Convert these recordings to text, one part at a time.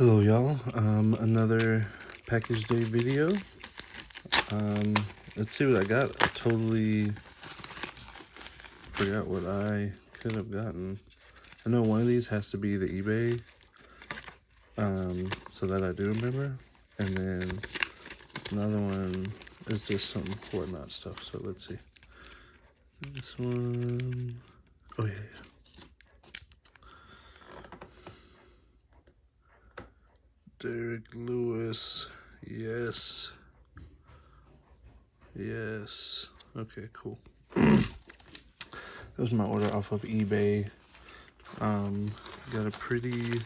Hello y'all, another package day video. Let's see what I got. I totally forgot what I could have gotten. I know one of these has to be the eBay, so that I do remember. And then another one is just some whatnot stuff, so let's see. This one, oh yeah. Derek Lewis, yes. Yes, okay, cool. That was my order off of eBay. Got a pretty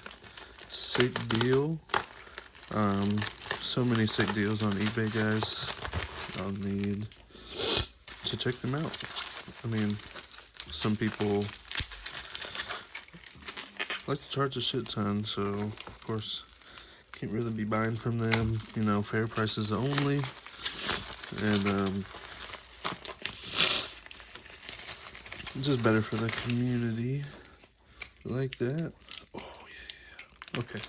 sick deal. So many sick deals on eBay, guys. I'll need to check them out. I mean, some people like to charge a shit ton, so of course can't really be buying from them. You know, fair prices only. And just better for the community. Like that. Oh yeah. Okay.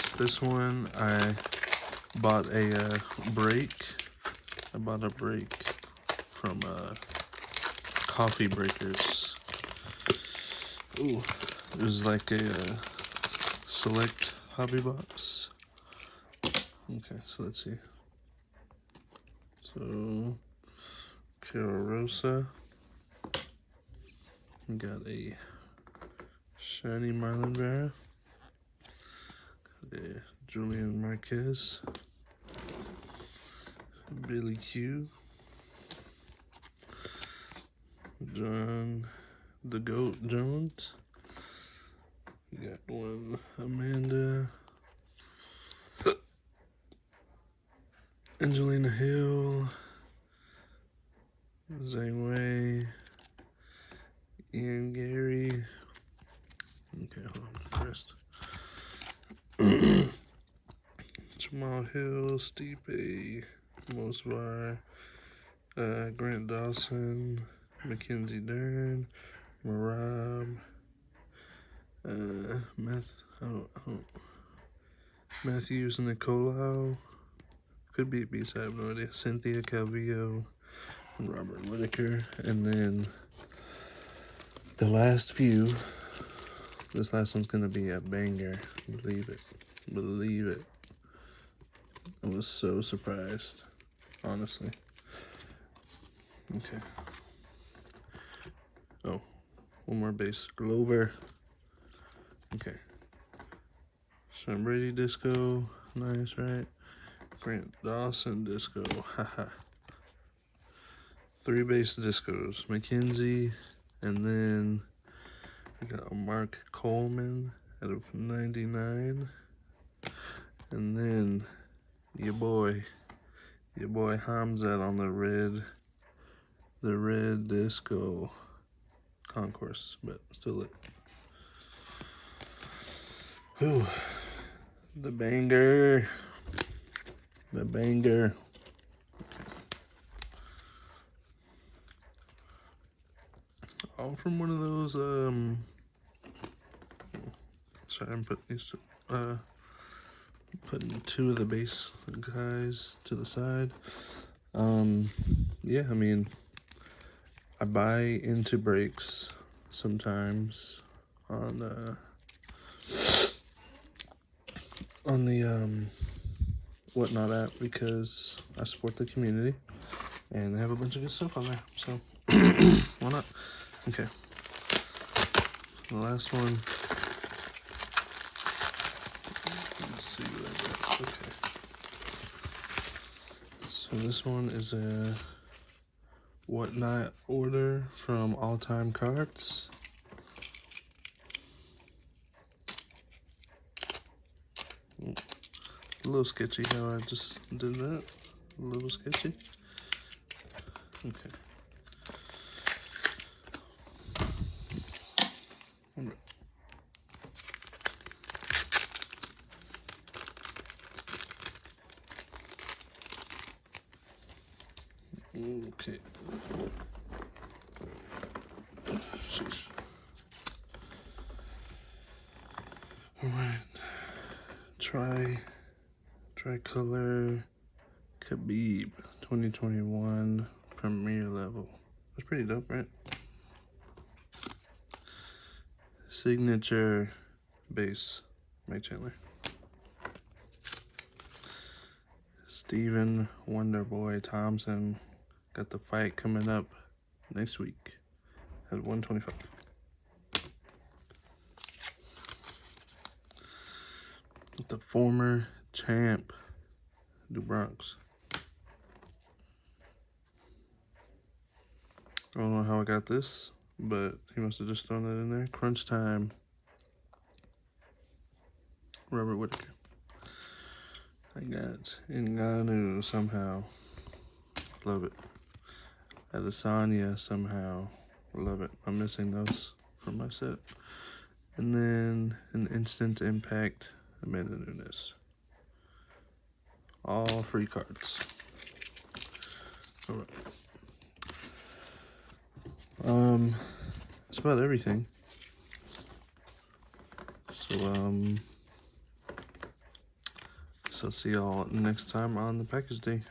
So this one I bought a break. I bought a break from Coffee Breakers. Ooh, it was like a select hobby box. Okay, so let's see. So Rosa. Got a shiny Marlon Vera. Got a Julian Marquez. Billy Q. John the Goat Jones. We got one Amanda. Angelina Hill. Zhang Wei. Ian Gary. Okay, hold on. First. Jamal Hill. Stipe. Mosvar. Grant Dawson. Mackenzie Dern. Marab. Matthews Nicolau. Could be a beast, I have no idea. Cynthia Calvillo and Robert Whitaker. And then the last few, this last one's gonna be a banger. Believe it. Believe it. I was so surprised, honestly. Okay. Oh, one more base. Glover. Okay. Sean Brady Disco. Nice, right? Grant Dawson Disco. Haha. 3 base discos. McKenzie. And then we got a Mark Coleman out of 99. And then your boy Hamzat on the red disco concourse, but still lit. Ooh, the banger. The banger. All from one of those, sorry, I'm putting these putting 2 of the base guys to the side. Yeah, I mean, I buy into breaks sometimes on the whatnot app because I support the community and they have a bunch of good stuff on there, so why not? Okay, the last one. Let's see what I got. Okay, so this one is a whatnot order from All Time Cards. A little sketchy how I just did that. A little sketchy. Okay. Okay. Sheesh. All right. Tricolor Khabib 2021 Premier Level. That's pretty dope, right? Signature base, Mike Chandler. Steven Wonderboy Thompson. Got the fight coming up next week at 125. The former champ, Du Bronx. I don't know how I got this, but he must have just thrown that in there. Crunch Time, Robert Whittaker. I got Ngannou somehow. Love it. Adesanya somehow. Love it. I'm missing those from my set. And then an Instant Impact, Amanda Nunes. All free cards. All right. That's about everything. So see y'all next time on the package day.